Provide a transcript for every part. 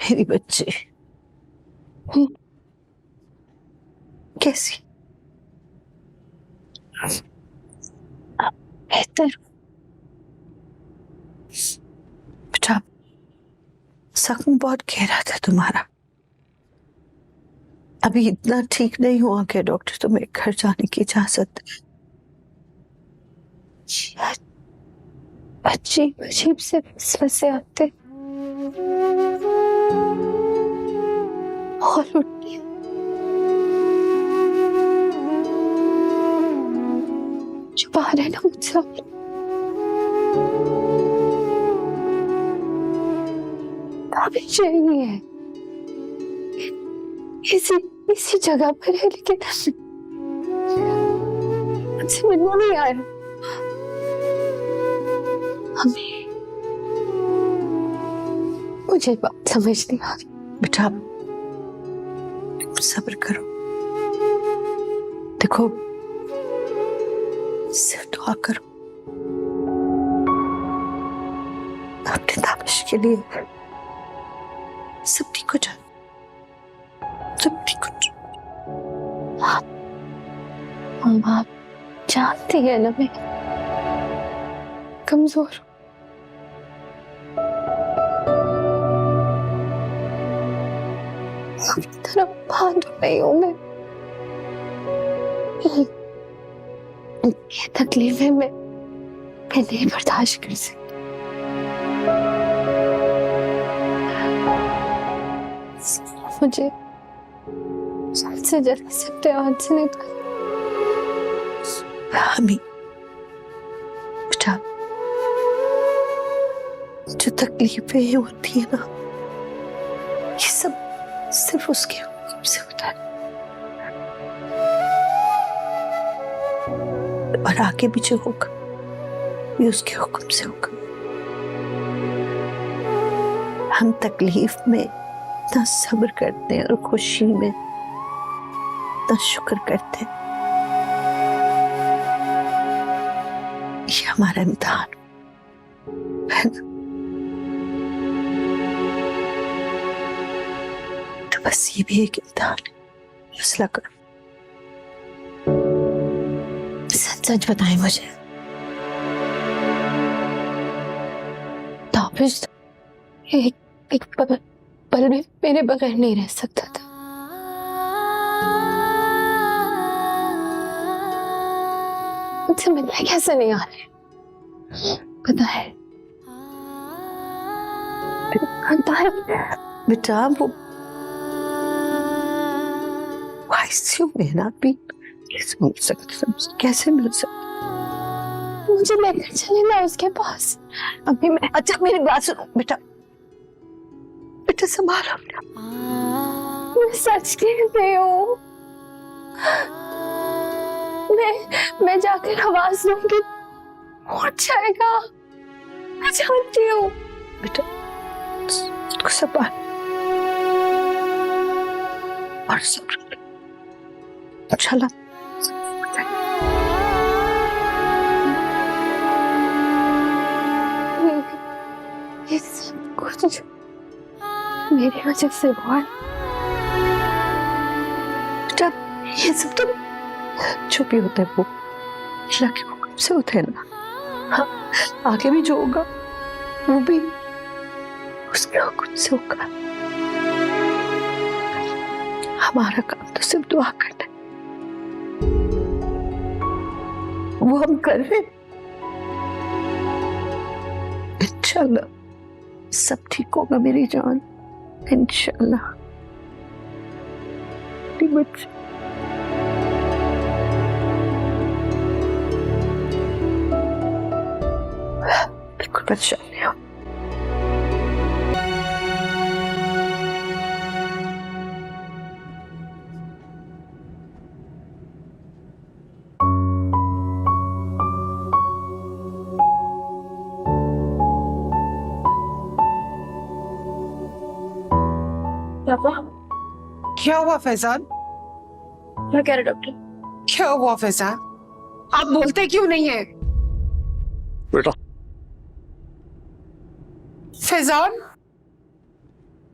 मेरी बच्ची कैसी? बेहतर बेटा, जख्म बहुत गहरा था तुम्हारा। अभी इतना ठीक नहीं हुआ कि डॉक्टर तुम्हें घर जाने की इजाजत। अजीब अजीब से वसवसे आते और उठती छुपा रहे ना मुझसे। काफी चाहिए है इसी जगह पर है, लेकिन मुझसे मिलना नहीं आया। हमें मुझे बात समझ नहीं आ रही। बेटा सब्र करो, देखो सिर्फ दुआ करो अपने ताबिश के लिए। सब ठीक हो जाए, सब ठीक हो जाए। आप जानती है ना मैं कमजोर हूँ। तरह बहादुर नहीं हूँ मैं। ये तकलीफें मैं नहीं बर्दाश्त कर सकती। मुझे जल्द से जल्द सकते हाथ से निकाल। हमी बेटा, जो तकलीफें होती है ना, ये सब सिर्फ उसके हुक्म से होता है। और आगे भी जो होगा ये उसके हुक्म से होगा। हम तकलीफ में इतना सब्र करते हैं और खुशी में इतना शुक्र करते हैं। ये हमारा इम्तिहान है ना? तो बस ये भी एक इम्तिहान है, फैसला करो। सच सच बताएं मुझे, ताबिश एक पल में मेरे बगैर नहीं रह सकता था। मुझसे मिलने कैसे नहीं आ रहे? पता है बेटा, वो आईसीयू में ना, अभी कैसे मिल सकते? मुझे लेकर चले ना उसके पास। अभी मैं अच्छा मेरी बात सुनो बेटा, बेटा संभालो अपना। मैं सच कह रही हूँ। मैं जाकर आवाज दूंगी, उठ जाएगा। मैं जानती हूँ। बेटा उसको संभाल और सब्र करो, इंशाल्लाह। ये सब कुछ मेरी वजह से हुआ। बेटा ये सब तो जो भी होता है वो अल्लाह के हुक्म से होता है ना। हाँ, आगे भी जो होगा वो भी उसके हुक्म से होगा। हमारा काम तो सिर्फ दुआ करना है, वो हम कर रहे हैं। इंशाल्लाह सब ठीक होगा मेरी जान, इंशाल्लाह। बच्चे बिल्कुल परेशान नहीं हो। क्या हुआ फैजान? क्या कह रहे डॉक्टर? क्या हुआ फैजान? आप बोलते क्यों नहीं है? बेटा फैजान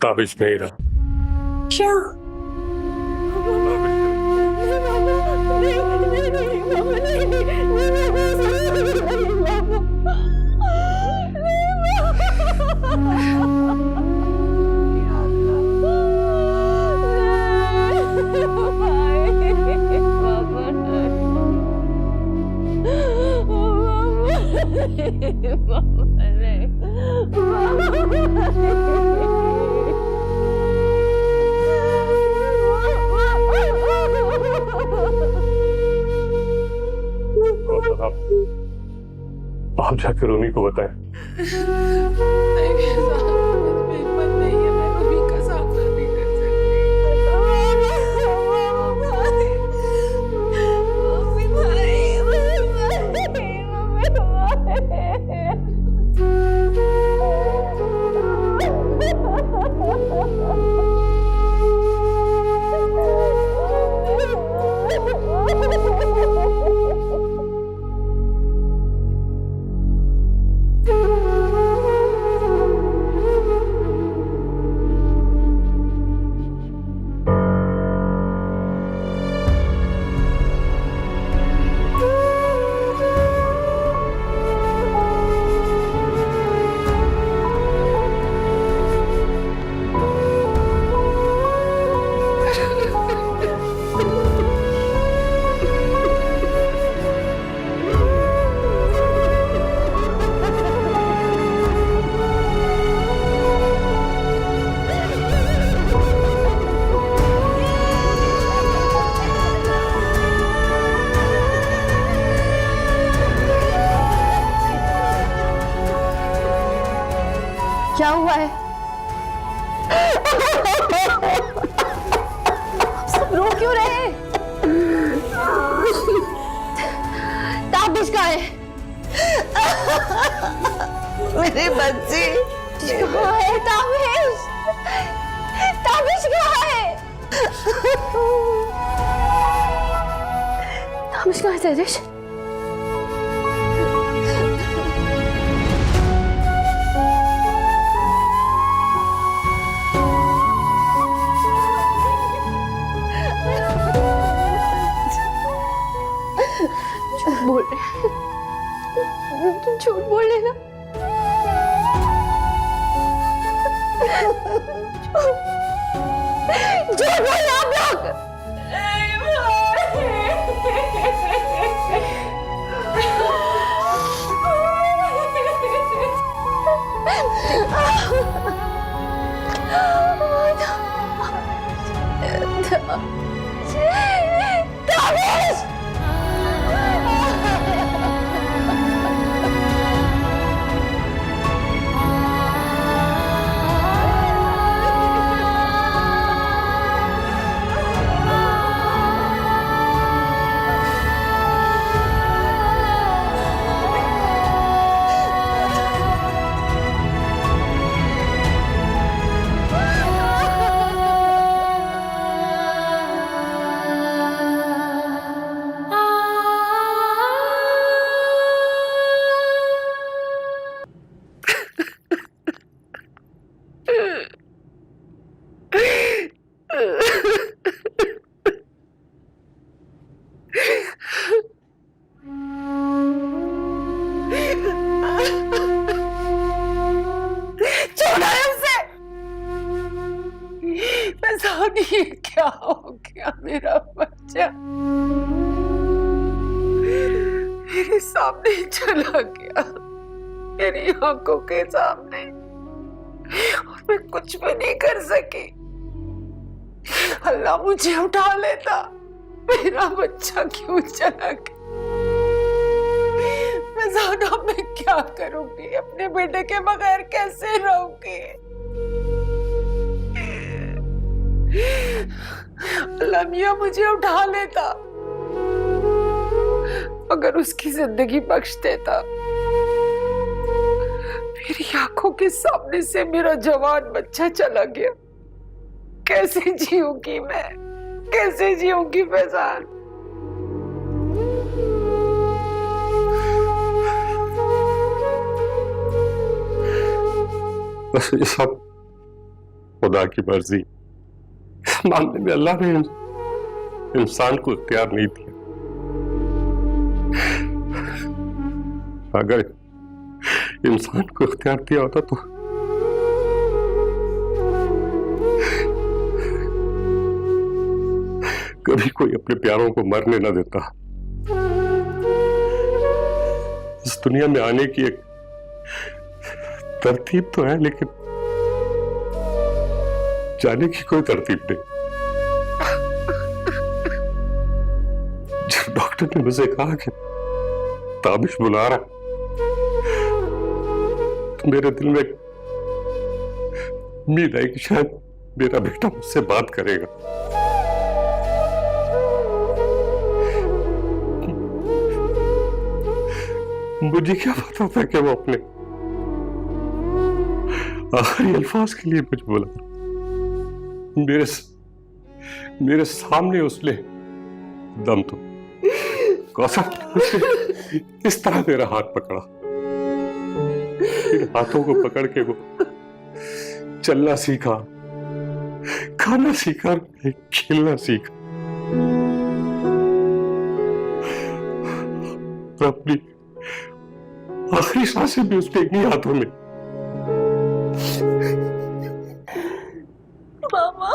ताबिश मेरा क्या? आप जाकर उन्हीं को बताएं। क्या हुआ है? सब रो क्यों रहे? ताबिश कहाँ है? मेरी बच्ची कहाँ है ताबिश? ताबिश कहाँ है? ताबिश कहाँ है तेजस? बोल रहे तुम झूठ बोल रहे ना? झूठ बोल रहे आप लोग। ताबिश ये क्या हो गया मेरा बच्चा? मेरे सामने चला गया, मेरी आंखों के सामने, और मैं कुछ भी नहीं कर सकी। अल्लाह मुझे उठा लेता, मेरा बच्चा क्यों चला गया? मैं ज़ाना में क्या करूंगी? अपने बेटे के बगैर कैसे रहूंगी? अल्लाह मियां मुझे उठा लेता, अगर उसकी जिंदगी बख्श देता। मेरी आंखों के सामने से मेरा जवान बच्चा चला गया, कैसे जीऊंगी मैं? कैसे जीऊंगी फैजान? बस ये सब खुदा की मर्जी। मामले में अल्लाह ने इंसान को इख्तियार नहीं दिया। अगर इंसान को इख्तियार दिया होता तो कभी कोई अपने प्यारों को मरने न देता। इस दुनिया में आने की एक तरतीब तो है, लेकिन जाने की कोई तरतीब नहीं। जब डॉक्टर ने मुझे कहा कि ताबिश बुला रहा, तो मेरे दिल में उम्मीद आई कि शायद मेरा बेटा मुझसे बात करेगा। मुझे क्या पता था कि वो अपने आखिरी अल्फाज के लिए मुझे बोला। मेरे सामने उसने दम तो इस तरह मेरा हाथ पकड़ा, इन हाथों को पकड़ के वो चलना सीखा, खाना सीखा, खेलना सीखा, और अपनी आखिरी सांसें भी उसने इन्हीं हाथों में। मामा,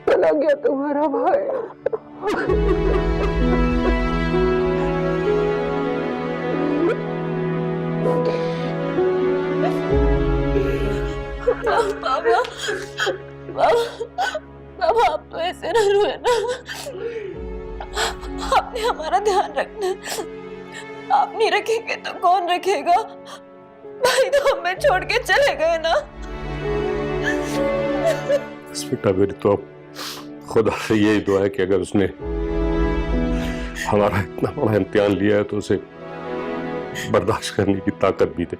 चला गया तुम्हारा भाई। बाबा, आप तो ऐसे न रोए ना। आपने हमारा ध्यान रखना। आप नहीं रखेंगे तो कौन रखेगा? भाई तो हमें छोड़ के चले गए ना। बेटा, मेरी तो अब खुदा से यही दुआ है कि अगर उसने हमारा इतना बड़ा इम्तिहान लिया है तो उसे बर्दाश्त करने की ताकत भी दे।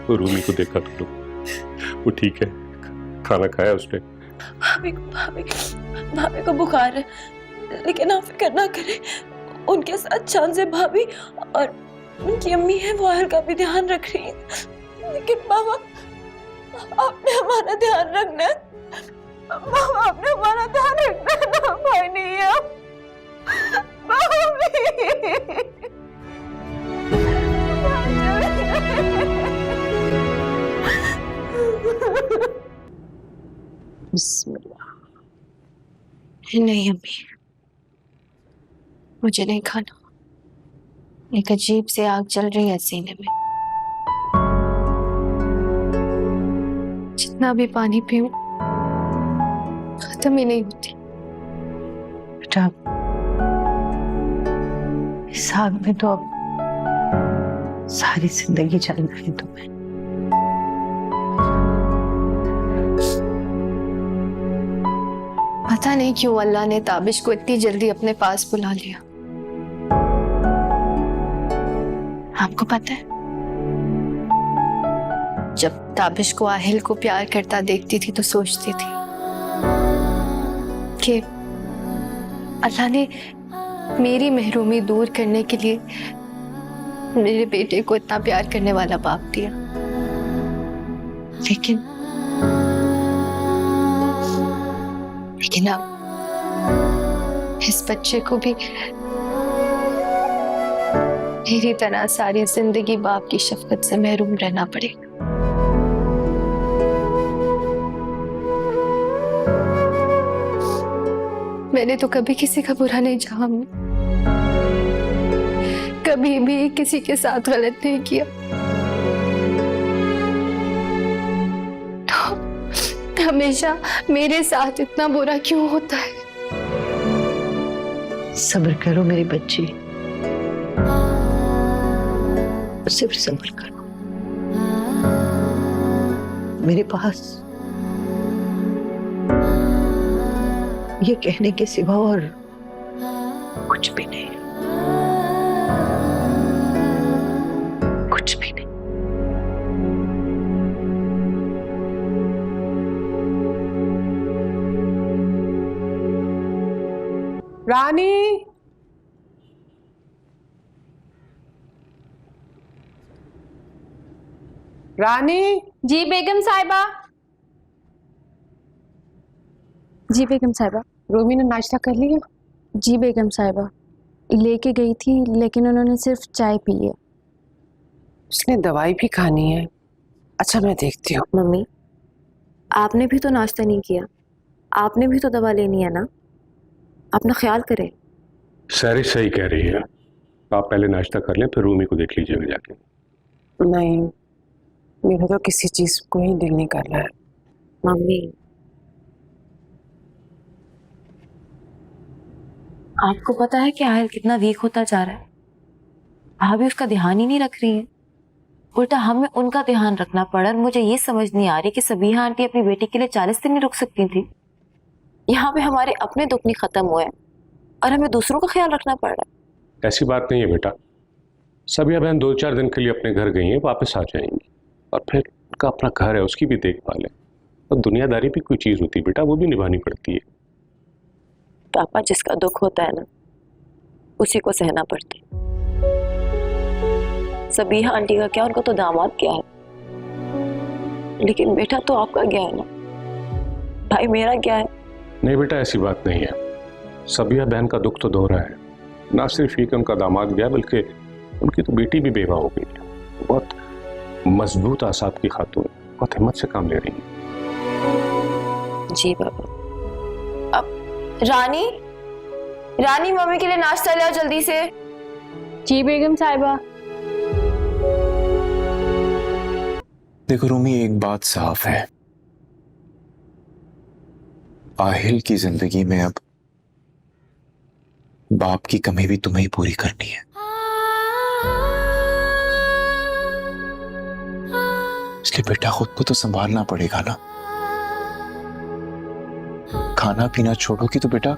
तो रूमी को देखा तो वो ठीक है, खाना खाया उसने? भाभी को बुखार है, लेकिन आप फिक्र ना करें। उनके साथ चांद से भाभी और उनकी अम्मी है, वो आहल का भी ध्यान रख रही है। लेकिन बाबा, आपने हमारा ध्यान रखना है। बाबा, आपने हमारा ध्यान रखना है ना। भाई नहीं है बिस्मिल्लाह। नहीं अम्मी, मुझे नहीं खाना। एक अजीब से आग चल रही है सीने में। जितना भी पानी पीऊं खत्म ही नहीं होती। बेटा, इस आग में तो अब सारी जिंदगी चलना है तुम्हें। पता नहीं क्यों अल्लाह ने ताबिश को इतनी जल्दी अपने पास बुला लिया। आपको पता है, जब ताबिश को आहिल को प्यार करता देखती थी तो सोचती थी कि अल्लाह ने मेरी महरूमी दूर करने के लिए मेरे बेटे को इतना प्यार करने वाला बाप दिया। लेकिन अब इस बच्चे को भी मेरी तरह सारी जिंदगी बाप की शफकत से महरूम रहना पड़ेगा। मैंने तो कभी किसी का बुरा नहीं चाहा, कभी भी किसी के साथ गलत नहीं किया। तो हमेशा मेरे साथ इतना बुरा क्यों होता है? सब्र करो मेरी बच्ची, सिर्फ सब्र करो। मेरे पास ये कहने के सिवा और कुछ भी नहीं, कुछ भी नहीं। रानी, रानी। जी बेगम साहिबा। जी बेगम साहिबा। रोमी ने नाश्ता कर लिया? जी बेगम साहिबा, लेके गई थी लेकिन उन्होंने सिर्फ चाय पी है। उसने दवाई भी खानी है। अच्छा मैं देखती हूँ। मम्मी, आपने भी तो नाश्ता नहीं किया, आपने भी तो दवा लेनी है ना, अपना ख्याल करें। सारी सही कह रही है। आप पहले नाश्ता कर लें, फिर रूमी को देख लीजिएगा जाके। नहीं, मेरा तो किसी चीज को ही दिल नहीं कर रहा है। मम्मी, आपको पता है कि आयल कितना वीक होता जा रहा है, भाभी उसका ध्यान ही नहीं रख रही है, उल्टा हमें उनका ध्यान रखना पड़ा। और मुझे ये समझ नहीं आ रही कि सबीहा आंटी अपनी बेटी के लिए 40 दिन नहीं रुक सकती थी। यहाँ पे हमारे अपने दुख नहीं खत्म हुए और हमें दूसरों का ख्याल रखना पड़ रहा है। ऐसी बात नहीं है बेटा, सबिया बहन 2-4 दिन के लिए अपने घर गई हैं, वापस आ जाएंगी। और फिर उनका अपना घर है, उसकी भी देखभाल है। और दुनियादारी भी कोई चीज़ होती है बेटा, वो भी निभानी पड़ती है। पापा, जिसका दुख होता है ना, उसी को सहना पड़ता है। सबीहा आंटी का क्या, उनका तो दामाद क्या है, लेकिन बेटा तो आपका क्या है ना, भाई मेरा क्या है। नहीं बेटा, ऐसी बात नहीं है। सबिया बहन का दुख तो दोहरा है। ना सिर्फ ये कि उनका दामाद गया, बल्कि उनकी तो बेटी भी बेवा हो गई है। बहुत मजबूत आसाब की खातून, बहुत हिम्मत से काम ले रही है। जी बाबा। अब रानी, रानी मम्मी के लिए नाश्ता ले आओ जल्दी से। जी बेगम साहिबा। देखो रूमी, एक बात साफ है, आहिल की जिंदगी में अब बाप की कमी भी तुम्हें ही पूरी करनी है। इसलिए बेटा खुद को तो संभालना पड़ेगा ना। खाना पीना छोड़ोगी तो बेटा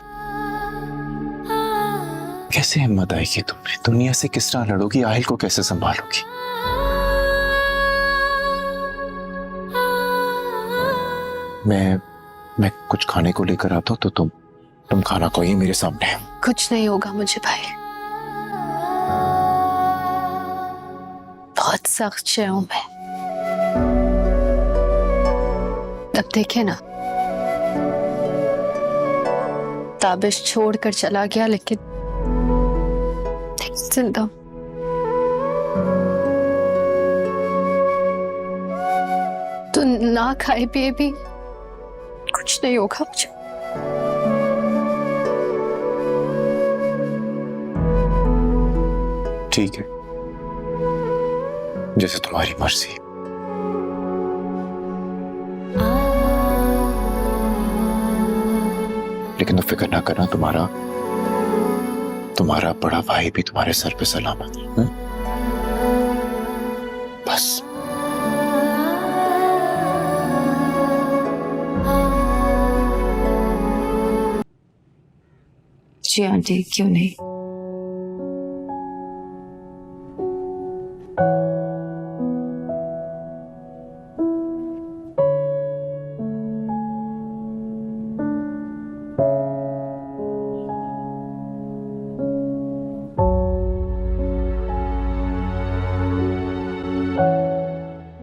कैसे हिम्मत आएगी तुम्हें? दुनिया से किस तरह लड़ोगी? आहिल को कैसे संभालोगी? मैं कुछ खाने को लेकर आता हूं, तो तुम खाना खाइए मेरे सामने। कुछ नहीं होगा मुझे भाई, बहुत सख्त शय हूं मैं। अब देखे ना, ताबिश छोड़कर चला गया, लेकिन जिंदा। तो ना खाए पिए भी कुछ नहीं होगा मुझे। ठीक है, जैसे तुम्हारी मर्जी। लेकिन तो फिक्र ना करना, तुम्हारा बड़ा भाई भी तुम्हारे सर पे सलामत है। बस। जी आंटी, क्यों नहीं।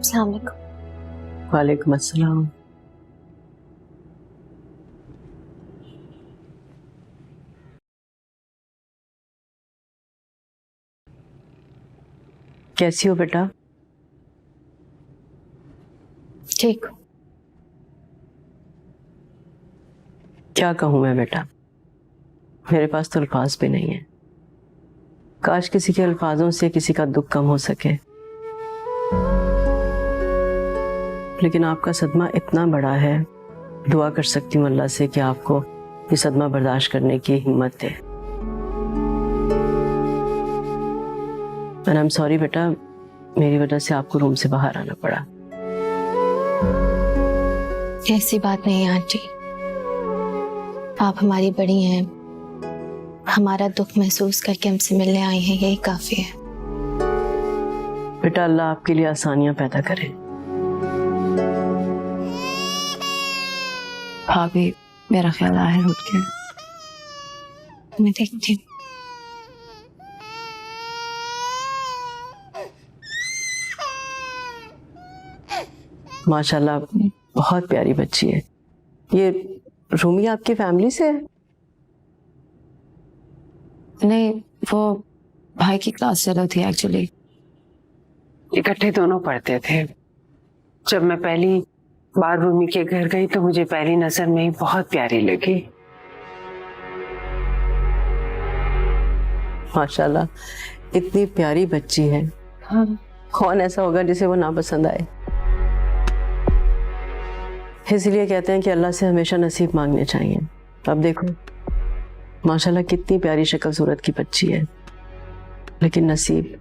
अस्सलाम वालेकुम। वालेकुम अस्सलाम। कैसी हो बेटा? ठीक। क्या कहूँ मैं बेटा, मेरे पास तो अल्फाज भी नहीं है। काश किसी के अल्फाजों से किसी का दुख कम हो सके, लेकिन आपका सदमा इतना बड़ा है। दुआ कर सकती हूँ अल्लाह से कि आपको ये सदमा बर्दाश्त करने की हिम्मत दे। आई एम सॉरी बेटा, मेरी वजह से आपको रूम से बाहर आना पड़ा। ऐसी बात नहीं है आंटी, आप हमारी बड़ी हैं, हमारा दुख महसूस करके हमसे मिलने आई हैं, यही काफी है। बेटा अल्लाह आपके लिए आसानियां पैदा करे। भाभी, मेरा ख्याल आहिल उठ गया, मैं देखती हूँ। माशाल्लाह बहुत प्यारी बच्ची है। ये रूमी आपकी फैमिली से है? नहीं, वो भाई की क्लास चल रही थी एक्चुअली। इकट्ठे दोनों पढ़ते थे। जब मैं पहली बार रूमी के घर गई तो मुझे पहली नजर में ही बहुत प्यारी लगी। माशाल्लाह इतनी प्यारी बच्ची है। हाँ। कौन ऐसा होगा जिसे वो नापसंद आए? इसलिए कहते हैं कि अल्लाह से हमेशा नसीब मांगने चाहिए। अब देखो माशाल्लाह कितनी प्यारी शक्ल सूरत की बच्ची है, लेकिन नसीब